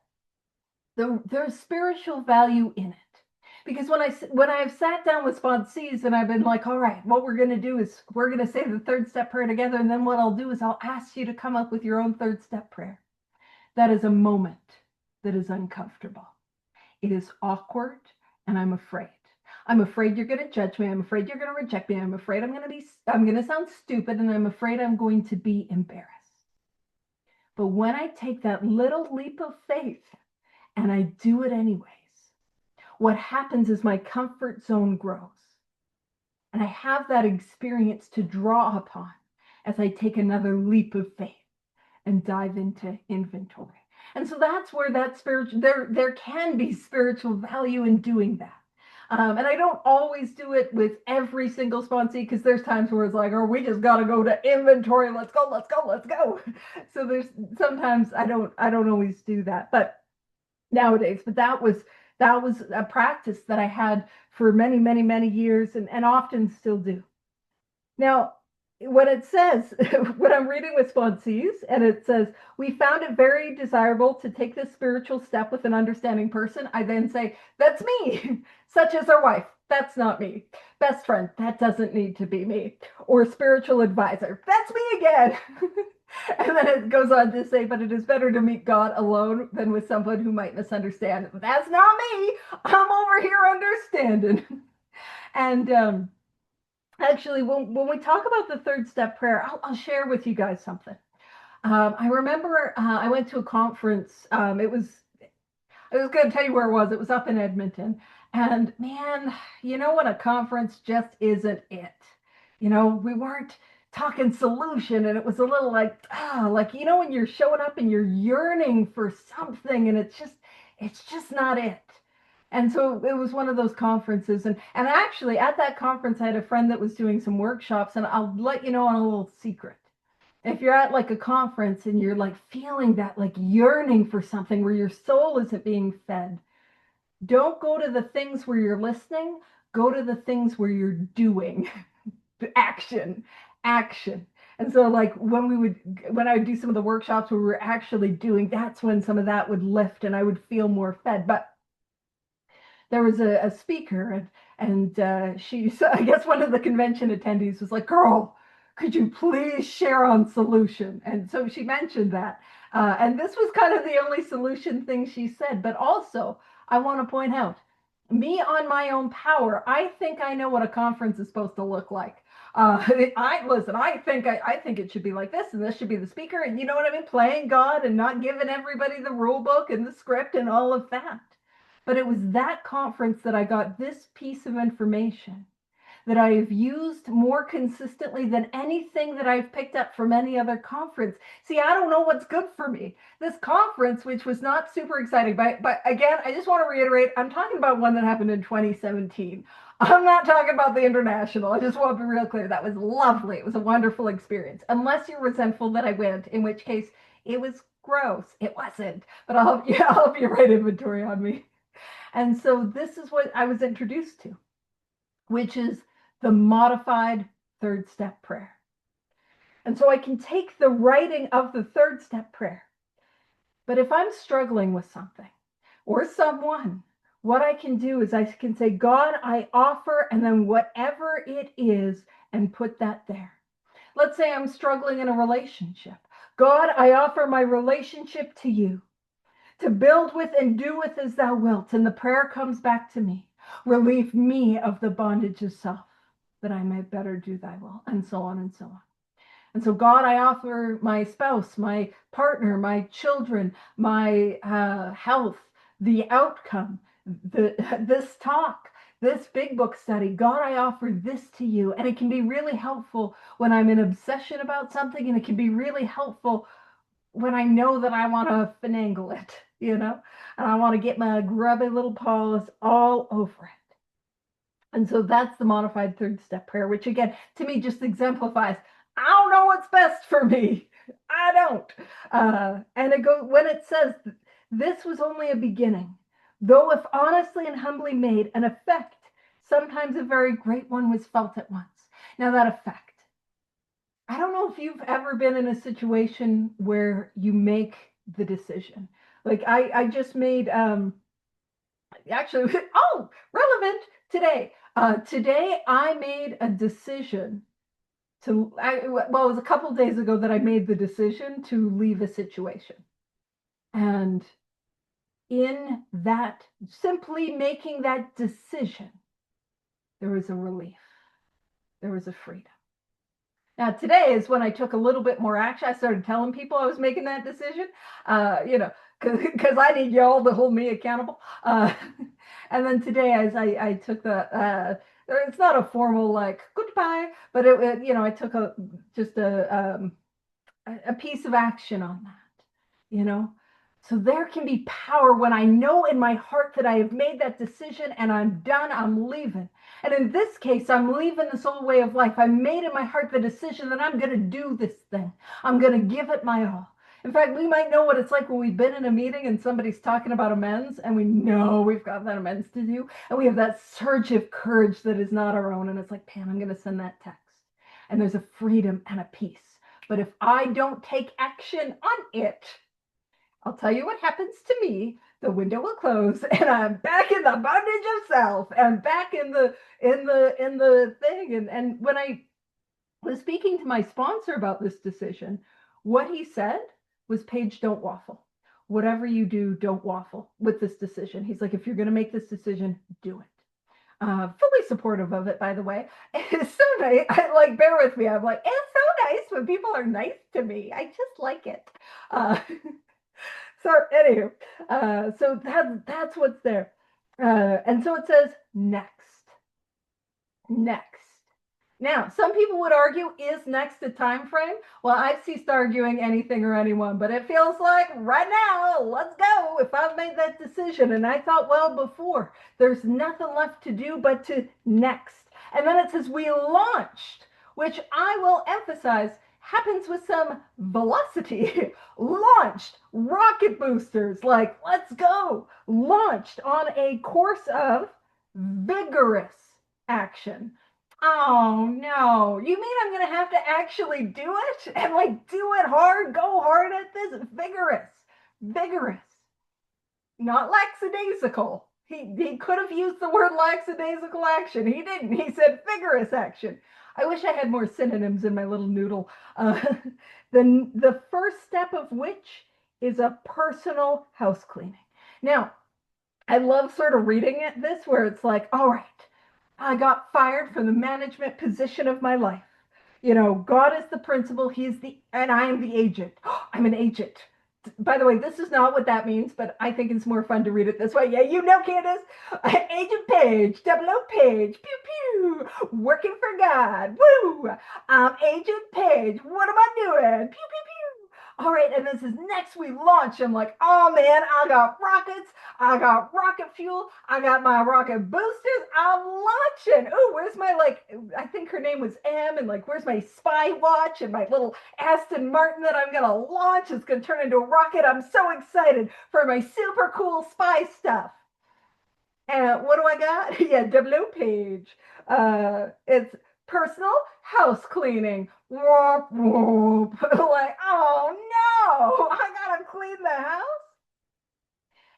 Speaker 1: there's spiritual value in it. Because when I've sat down with sponsees and I've been like, all right, what we're going to do is we're going to say the third step prayer together, and then what I'll do is I'll ask you to come up with your own third step prayer. That is a moment that is uncomfortable. It is awkward, and I'm afraid. I'm afraid you're going to judge me. I'm afraid you're going to reject me. I'm afraid I'm going to sound stupid, and I'm afraid I'm going to be embarrassed. But when I take that little leap of faith and I do it anyways, what happens is my comfort zone grows. And I have that experience to draw upon as I take another leap of faith and dive into inventory. And so that's where that there can be spiritual value in doing that. And I don't always do it with every single sponsee, because there's times where it's like, oh, we just got to go to inventory. Let's go, let's go, let's go. So there's sometimes I don't always do that, but nowadays. But that was a practice that I had for many, many, many years, and often still do. Now, what it says, when I'm reading with sponsees, and it says, we found it very desirable to take this spiritual step with an understanding person, I then say, that's me, such as our wife. That's not me. Best friend, that doesn't need to be me. Or spiritual advisor, that's me again. And then it goes on to say, but it is better to meet God alone than with someone who might misunderstand. That's not me. I'm over here understanding. And actually, when we talk about the third step prayer, I'll share with you guys something. I remember I went to a conference. I was going to tell you where it was. It was up in Edmonton. And man, when a conference just isn't it. We weren't talking solution, and it was a little like, when you're showing up and you're yearning for something and it's just not it. And so it was one of those conferences. And actually at that conference, I had a friend that was doing some workshops, and I'll let you know on a little secret. If you're at like a conference and you're like feeling that like yearning for something where your soul isn't being fed, don't go to the things where you're listening, go to the things where you're doing. Action, action. And so like when I would do some of the workshops where we were actually doing, that's when some of that would lift and I would feel more fed. But there was a speaker, and so I guess one of the convention attendees was like, girl, could you please share on solution? And so she mentioned that. And this was kind of the only solution thing she said. But also, I want to point out, me on my own power, I think I know what a conference is supposed to look like. I think it should be like this, and this should be the speaker, and you know what I mean, playing God and not giving everybody the rule book and the script and all of that. But it was that conference that I got this piece of information that I have used more consistently than anything that I've picked up from any other conference. See, I don't know what's good for me. This conference, which was not super exciting, but again, I just want to reiterate, I'm talking about one that happened in 2017. I'm not talking about the international. I just want to be real clear. That was lovely. It was a wonderful experience. Unless you're resentful that I went, in which case it was gross. It wasn't. But I'll help you write inventory on me. And so this is what I was introduced to, which is the modified third step prayer. And so I can take the writing of the third step prayer. But if I'm struggling with something or someone, what I can do is I can say, God, I offer, and then whatever it is, and put that there. Let's say I'm struggling in a relationship. God, I offer my relationship to you. to build with and do with as thou wilt. And the prayer comes back to me. Relieve me of the bondage of self, that I may better do thy will, and so on and so on. And so, God, I offer my spouse, my partner, my children, my health, the outcome, this talk, this big book study. God, I offer this to you. And it can be really helpful when I'm in obsession about something, and it can be really helpful when I know that I want to finagle it, and I want to get my grubby little paws all over it. And so that's the modified third step prayer, which again, to me, just exemplifies I don't know what's best for me. I don't. And it goes when it says, this was only a beginning, though if honestly and humbly made, an effect, sometimes a very great one, was felt at once. Now, that effect, I don't know if you've ever been in a situation where you make the decision. Like I just made, actually, oh, relevant today. Today I made a decision well, it was a couple days ago that I made the decision to leave a situation. And in that, simply making that decision, there was a relief, there was a freedom. Now, today is when I took a little bit more action. I started telling people I was making that decision, because I need y'all to hold me accountable. And then today, as I took it's not a formal like goodbye, but I took just a piece of action on that. So there can be power when I know in my heart that I have made that decision and I'm done, I'm leaving. And in this case, I'm leaving this old way of life. I made in my heart the decision that I'm going to do this thing. I'm going to give it my all. In fact, we might know what it's like when we've been in a meeting and somebody's talking about amends, and we know we've got that amends to do, and we have that surge of courage that is not our own, and it's like, Pam, I'm going to send that text. And there's a freedom and a peace. But if I don't take action on it, I'll tell you what happens to me. The window will close, and I'm back in the bondage of self, and back in the thing. And when I was speaking to my sponsor about this decision, what he said was, Paige, don't waffle. Whatever you do, don't waffle with this decision. He's like, if you're going to make this decision, do it. Fully supportive of it, by the way. It's so nice. Bear with me. I'm like, it's so nice when people are nice to me. I just like it. So anywho, so that's what's there. And so it says next. Now, some people would argue, is next a time frame? Well, I've ceased arguing anything or anyone, but it feels like right now, let's go. If I've made that decision, and I thought, well, before, there's nothing left to do but to next. And then it says we launched, which I will emphasize happens with some velocity. Launched, rocket boosters, like, let's go. Launched on a course of vigorous action. Oh no, you mean I'm going to have to actually do it and do it hard, go hard at this? Vigorous, not lackadaisical. He could have used the word lackadaisical action. He didn't. He said vigorous action. I wish I had more synonyms in my little noodle. The first step of which is a personal house cleaning. Now, I love sort of reading this where it's like, all right, I got fired from the management position of my life. God is the principal, and I am the agent. I'm an agent. By the way, this is not what that means, but I think it's more fun to read it this way. Yeah, Candace. Agent Paige, double O Paige, pew pew, working for God. Woo! Agent Paige, what am I doing? Pew pew pew. All right, and this is next we launch. I'm like, oh man, I got rockets, I got rocket fuel, I got my rocket boosters, I'm launching. Oh, where's my I think her name was M, and where's my spy watch and my little Aston Martin that I'm gonna launch? It's gonna turn into a rocket. I'm so excited for my super cool spy stuff. And what do I got? Yeah, W page. It's personal house cleaning. Whoop, whoop. Oh no, I gotta clean the house.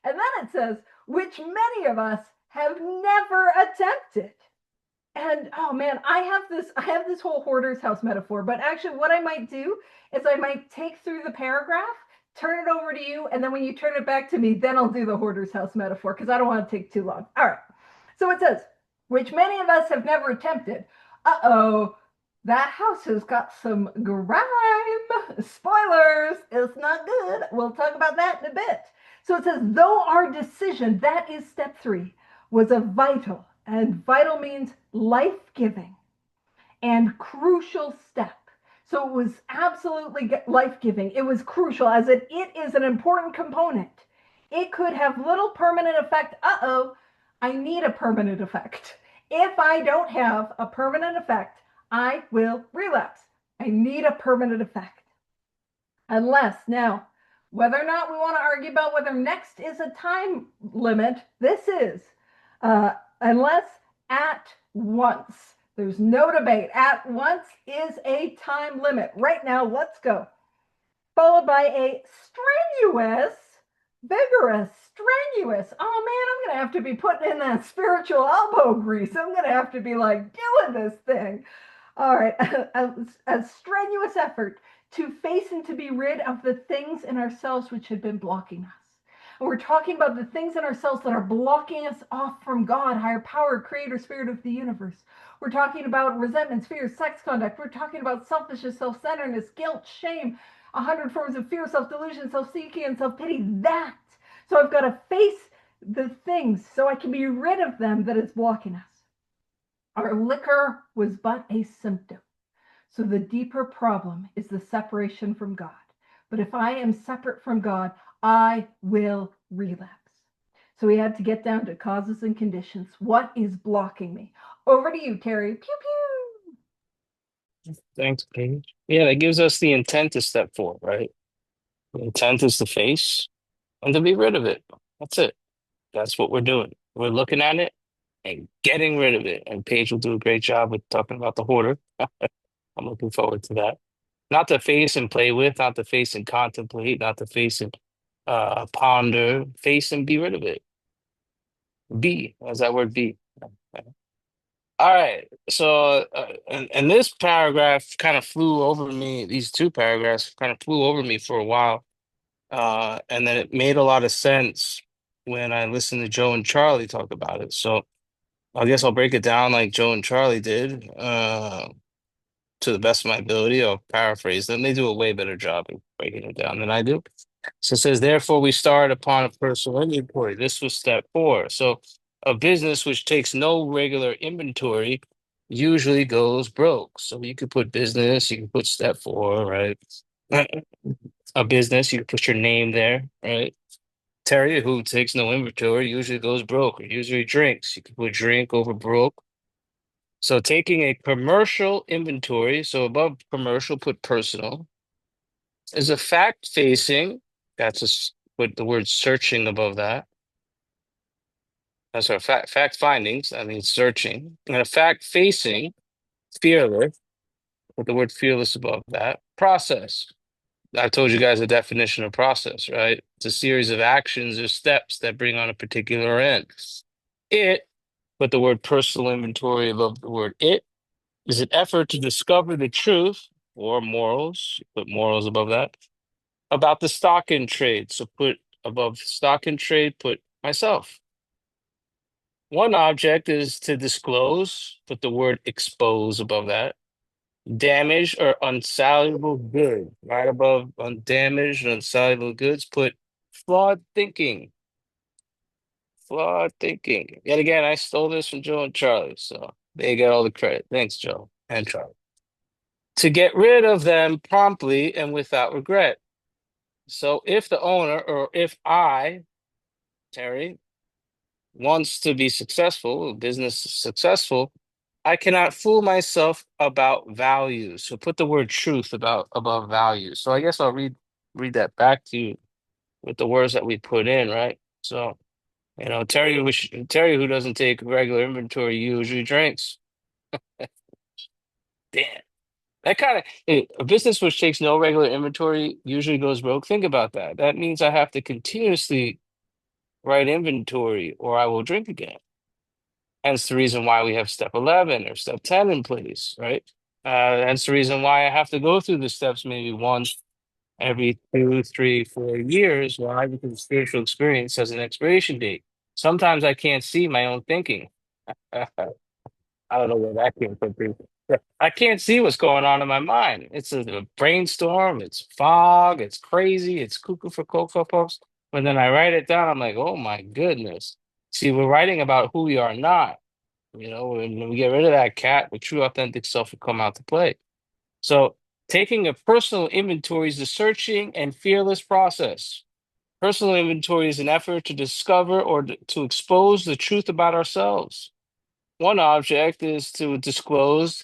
Speaker 1: And then it says, which many of us have never attempted. And oh man, I have this whole hoarder's house metaphor, but actually what I might do is I might take through the paragraph turn it over to you, and then when you turn it back to me, then I'll do the hoarder's house metaphor because I don't want to take too long. All right. So it says, which many of us have never attempted. Uh-oh, that house has got some grime. Spoilers, it's not good. We'll talk about that in a bit. So it says, though our decision, that is step three, was a vital, and vital means life giving and crucial step. So it was absolutely life giving. It was crucial, as it is an important component. It could have little permanent effect. Uh-oh, I need a permanent effect. If I don't have a permanent effect, I will relapse. I need a permanent effect. Unless, now, whether or not we want to argue about whether next is a time limit, this is. Unless at once. There's no debate. At once is a time limit. Right now, let's go. Followed by a strenuous, vigorous, strenuous. Oh man, I'm going to have to be putting in that spiritual elbow grease. I'm going to have to be like doing this thing. All right, a strenuous effort to face and to be rid of the things in ourselves which had been blocking us. And we're talking about the things in ourselves that are blocking us off from God, higher power, creator, spirit of the universe. We're talking about resentments, fears, sex conduct. We're talking about selfishness, self-centeredness, guilt, shame, 100 forms of fear, self-delusion, self-seeking, and self-pity. That. So I've got to face the things so I can be rid of them that is blocking us. Our liquor was but a symptom. So the deeper problem is the separation from God. But if I am separate from God, I will relapse. So we had to get down to causes and conditions. What is blocking me? Over to you, Terry. Pew pew.
Speaker 2: Thanks, Paige. Yeah, that gives us the intent to step four, right? The intent is to face and to be rid of it. That's it. That's what we're doing. We're looking at it and getting rid of it. And Paige will do a great job with talking about the hoarder. I'm looking forward to that. Not to face and play with, not to face and contemplate, not to face and ponder, face and be rid of it. Be, as that word be. All right. So, and this paragraph kind of flew over me. These two paragraphs kind of flew over me for a while. And then it made a lot of sense when I listened to Joe and Charlie talk about it. So I guess I'll break it down like Joe and Charlie did, to the best of my ability. I'll paraphrase them. They do a way better job of breaking it down than I do. So it says, therefore, we start upon a personal inventory. This was step four. So a business which takes no regular inventory usually goes broke. So you could put business, you can put step four, right? A business, you can put your name there, right? Terry, who takes no inventory, usually goes broke or usually drinks. You can put drink over broke. So taking a commercial inventory, so above commercial, put personal, is a fact facing, put the word searching above that. That's our fact findings, I mean searching. And a fact facing, fearless, put the word fearless above that. Process. I told you guys the definition of process, right? It's a series of actions or steps that bring on a particular end. It, put the word personal inventory above the word it, is an effort to discover the truth or morals, put morals above that, about the stock in trade. So put above stock in trade, put myself. One object is to disclose, put the word expose above that. Damaged or unsalable good, right above undamaged or unsalable goods, put flawed thinking. Flawed thinking. Yet again, I stole this from Joe and Charlie, so they get all the credit. Thanks, Joe and Charlie. To get rid of them promptly and without regret. So if the owner or if I, Terry, wants to be successful, business successful, I cannot fool myself about values. So put the word truth about above values. So I guess I'll read that back to you with the words that we put in, right? So, Terry who doesn't take regular inventory usually drinks. Damn. That kind of a business which takes no regular inventory usually goes broke. Think about that. That means I have to continuously write inventory or I will drink again. Hence the reason why we have step 11 or step 10 in place, right? Hence the reason why I have to go through the steps maybe once every 2, 3, 4 years. Why? Because spiritual experience has an expiration date. Sometimes I can't see my own thinking. I don't know where that came from. I can't see what's going on in my mind. It's a brainstorm, it's fog, it's crazy, it's cuckoo for Cocoa Puffs. But then I write it down, I'm like, oh my goodness. See, we're writing about who we are not. When we get rid of that cat, the true authentic self will come out to play. So taking a personal inventory is the searching and fearless process. Personal inventory is an effort to discover or to expose the truth about ourselves. One object is to disclose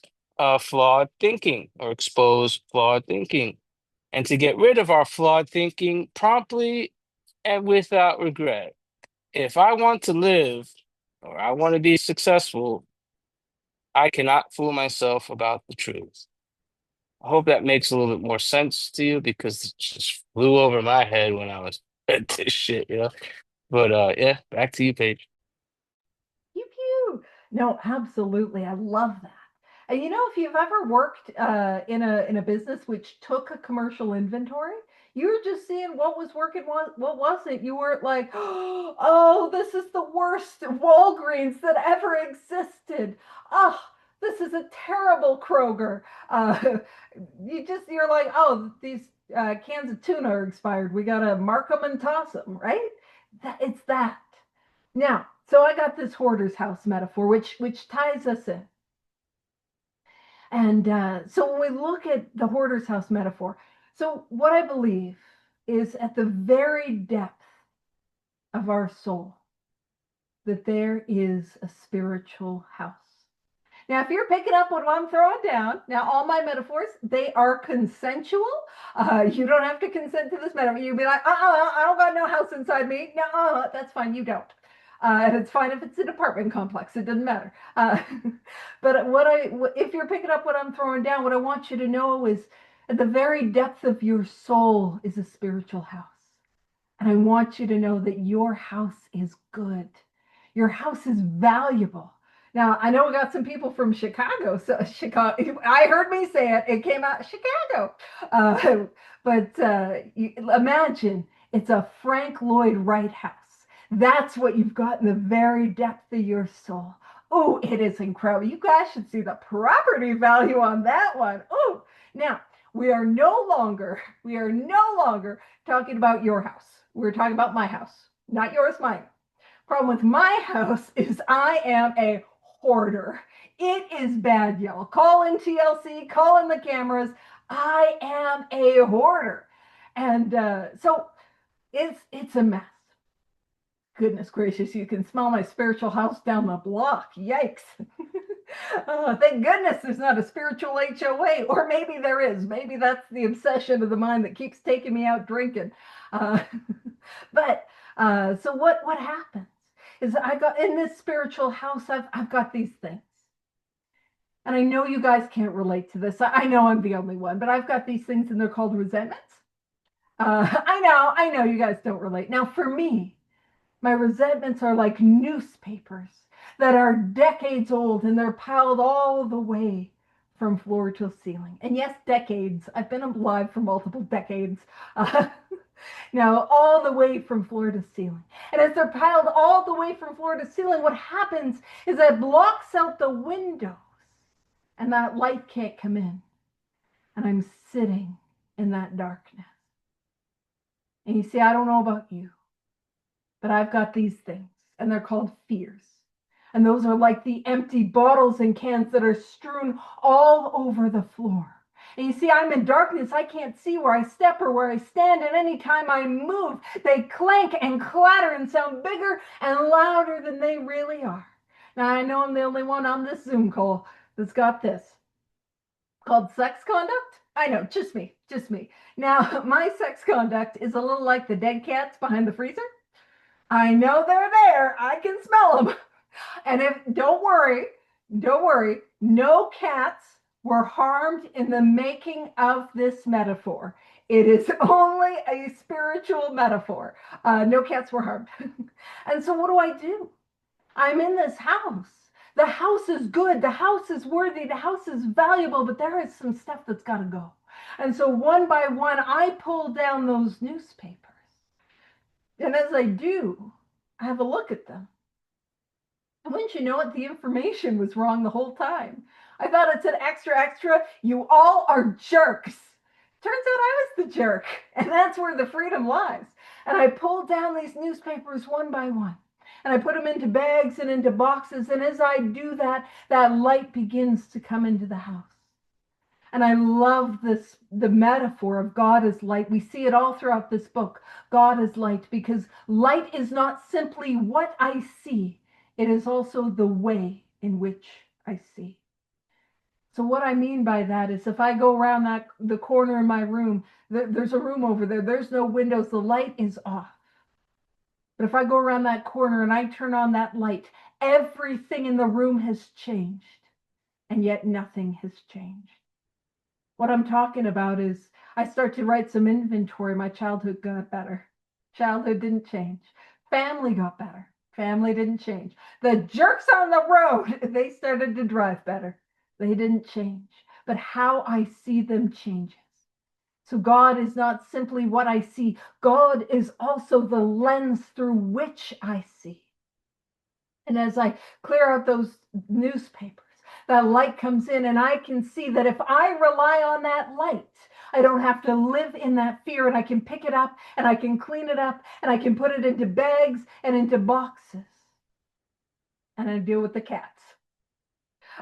Speaker 2: flawed thinking or expose flawed thinking, and to get rid of our flawed thinking promptly and without regret. If I want to live or I want to be successful, I cannot fool myself about the truth. I hope that makes a little bit more sense to you because it just flew over my head when I was at this shit. But yeah, back to you, Paige.
Speaker 1: Pew pew. No, absolutely. I love that. And if you've ever worked in a business which took a commercial inventory, you were just seeing what was working, what wasn't. You weren't like, oh, this is the worst Walgreens that ever existed. Oh, this is a terrible Kroger. You're like, oh, these cans of tuna are expired. We gotta mark them and toss them, right? It's that. Now, so I got this hoarder's house metaphor, which ties us in. And so when we look at the hoarder's house metaphor, so what I believe is at the very depth of our soul that there is a spiritual house. Now, if you're picking up what I'm throwing down, now all my metaphors, they are consensual. You don't have to consent to this metaphor. You'd be like, I don't got no house inside me. No, that's fine. You don't. And it's fine if it's an apartment complex. It doesn't matter. But if you're picking up what I'm throwing down, what I want you to know is at the very depth of your soul is a spiritual house. And I want you to know that your house is good. Your house is valuable. Now, I know we got some people from Chicago. So, Chicago, I heard me say it. It came out Chicago. But imagine it's a Frank Lloyd Wright house. That's what you've got in the very depth of your soul. Oh, it is incredible. You guys should see the property value on that one. Oh, now we are no longer talking about your house. We're talking about my house, not yours, mine. Problem with my house is I am a hoarder. It is bad, y'all. Call in TLC, call in the cameras. I am a hoarder. And so it's a mess. Goodness gracious, you can smell my spiritual house down the block. Yikes. Oh, thank goodness there's not a spiritual HOA, or maybe there is. Maybe that's the obsession of the mind that keeps taking me out drinking. Uh, but so what happens is I got in this spiritual house. I've got these things, and I know you guys can't relate to this. I know I'm the only one, but I've got these things, and they're called resentments. I know you guys don't relate. Now, for me, my resentments are like newspapers that are decades old and they're piled all the way from floor to ceiling. And yes, decades. I've been alive for multiple decades. Uh, now, all the way from floor to ceiling. And as they're piled all the way from floor to ceiling, what happens is that blocks out the windows and that light can't come in. And I'm sitting in that darkness. And you see, I don't know about you, but I've got these things, and they're called fears. And those are like the empty bottles and cans that are strewn all over the floor. And you see, I'm in darkness. I can't see where I step or where I stand. And anytime I move, they clank and clatter and sound bigger and louder than they really are. Now, I know I'm the only one on this Zoom call that's got this called sex conduct. I know, just me, just me. Now, my sex conduct is a little like the dead cats behind the freezer. I know they're there. I can smell them. And don't worry, no cats were harmed in the making of this metaphor. It is only a spiritual metaphor. No cats were harmed. And so what do? I'm in this house. The house is good. The house is worthy. The house is valuable, but there is some stuff that's got to go. And so one by one, I pull down those newspapers. And as I do, I have a look at them. And wouldn't you know it, the information was wrong the whole time. I thought it said extra, extra, you all are jerks. Turns out I was the jerk. And that's where the freedom lies. And I pulled down these newspapers one by one. And I put them into bags and into boxes. And as I do that, that light begins to come into the house. And I love this, the metaphor of God as light. We see it all throughout this book. God is light, because light is not simply what I see, it is also the way in which I see. So what I mean by that is, if I go around the corner in my room, there's a room over there, there's no windows, the light is off. But if I go around that corner and I turn on that light, everything in the room has changed, and yet nothing has changed. What I'm talking about is, I start to write some inventory. My childhood got better. Childhood didn't change. Family got better. Family didn't change. The jerks on the road, they started to drive better. They didn't change. But how I see them changes. So God is not simply what I see. God is also the lens through which I see. And as I clear out those newspapers, that light comes in, and I can see that if I rely on that light, I don't have to live in that fear, and I can pick it up and I can clean it up and I can put it into bags and into boxes. And I deal with the cats.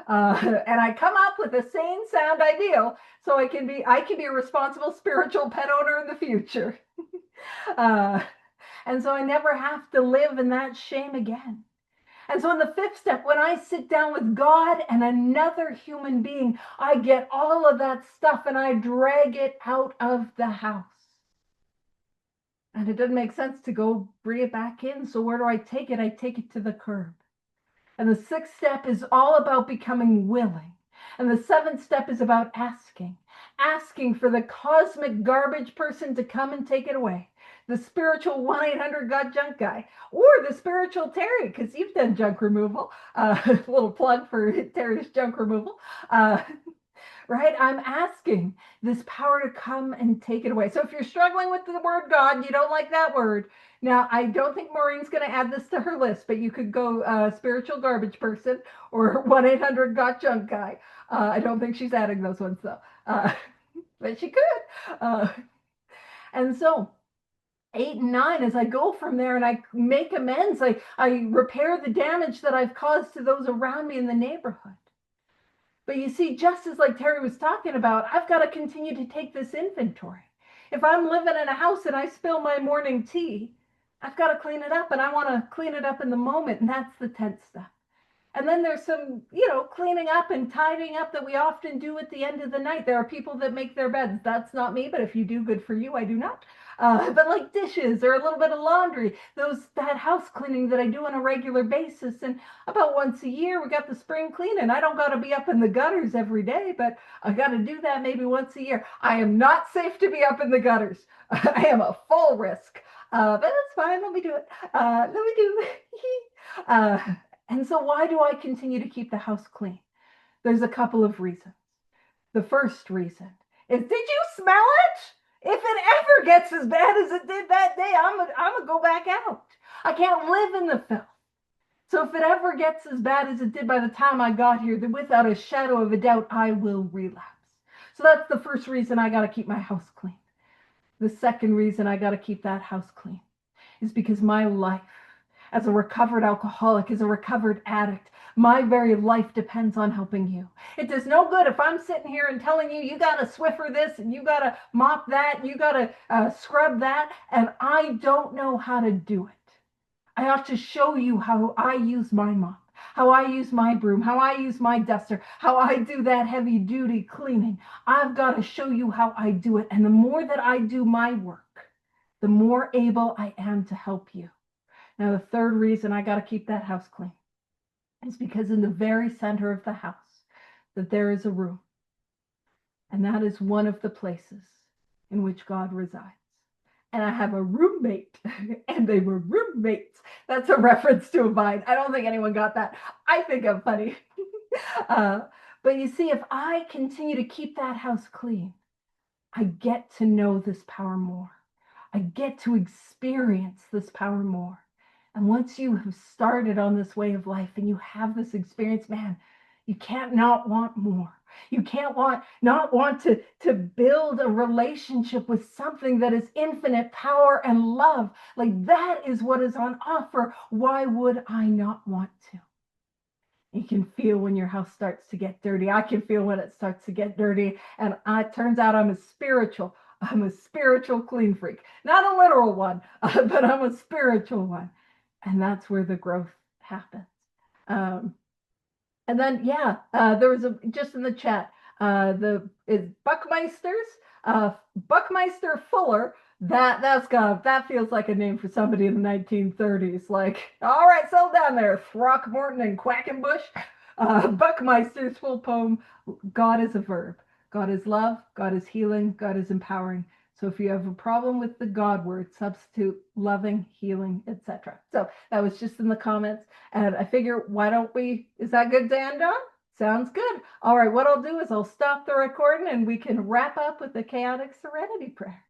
Speaker 1: And I come up with a sane, sound ideal, so I can be a responsible spiritual pet owner in the future. uh, and so I never have to live in that shame again. And so in the fifth step, when I sit down with God and another human being, I get all of that stuff and I drag it out of the house. And it doesn't make sense to go bring it back in. So where do I take it? I take it to the curb. And the sixth step is all about becoming willing. And the seventh step is about asking for the cosmic garbage person to come and take it away. The spiritual 1-800-GOT-JUNK guy, or the spiritual Terry, because you've done junk removal. A little plug for Terry's junk removal. Right? I'm asking this power to come and take it away. So if you're struggling with the word God, you don't like that word. Now, I don't think Maureen's going to add this to her list, but you could go spiritual garbage person or 1-800-GOT-JUNK guy. I don't think she's adding those ones, though. But she could. And so 8 and 9, as I go from there and I make amends, I repair the damage that I've caused to those around me in the neighborhood. But you see, just as like Terry was talking about, I've got to continue to take this inventory. If I'm living in a house and I spill my morning tea, I've got to clean it up, and I want to clean it up in the moment, and that's the 10th step. And then there's some, cleaning up and tidying up that we often do at the end of the night. There are people that make their beds. That's not me, but if you do, good for you. I do not. But like dishes or a little bit of laundry, that house cleaning that I do on a regular basis. And about once a year, we got the spring cleaning. I don't got to be up in the gutters every day, but I got to do that maybe once a year. I am not safe to be up in the gutters. I am a full risk. But that's fine. Let me do it. Let me do it. And so why do I continue to keep the house clean? There's a couple of reasons. The first reason is, did you smell it? If it ever gets as bad as it did that day, I'm gonna go back out. I can't live in the filth. So if it ever gets as bad as it did by the time I got here, then without a shadow of a doubt, I will relapse. So that's the first reason I got to keep my house clean. The second reason I got to keep that house clean is because my life as a recovered alcoholic, as a recovered addict, my very life depends on helping you. It does no good if I'm sitting here and telling you, you got to Swiffer this and you got to mop that, you got to scrub that, and I don't know how to do it. I have to show you how I use my mop, how I use my broom, how I use my duster, how I do that heavy duty cleaning. I've got to show you how I do it. And the more that I do my work, the more able I am to help you. Now, the third reason I got to keep that house clean is because in the very center of the house that there is a room. And that is one of the places in which God resides. And I have a roommate, and they were roommates. That's a reference to a Vine. I don't think anyone got that. I think I'm funny. But you see, if I continue to keep that house clean, I get to know this power more. I get to experience this power more. And once you have started on this way of life and you have this experience, man, you can't not want more. You can't not want to build a relationship with something that is infinite power and love. Like that is what is on offer. Why would I not want to? You can feel when your house starts to get dirty. I can feel when it starts to get dirty. And it turns out I'm a spiritual clean freak. Not a literal one, but I'm a spiritual one. And that's where the growth happens. Um, and then yeah, there was a just in the chat. The is Buckmeisters, Buckmeister Fuller. That feels like a name for somebody in the 1930s. Like, all right, settle down there, Throckmorton and Quackenbush. Buckmeister's full poem. God is a verb. God is love. God is healing. God is empowering. So if you have a problem with the God word, substitute loving, healing, etc. So that was just in the comments. And I figure, why don't we? Is that good, Dan? Don? Sounds good. All right, what I'll do is I'll stop the recording and we can wrap up with the chaotic serenity prayer.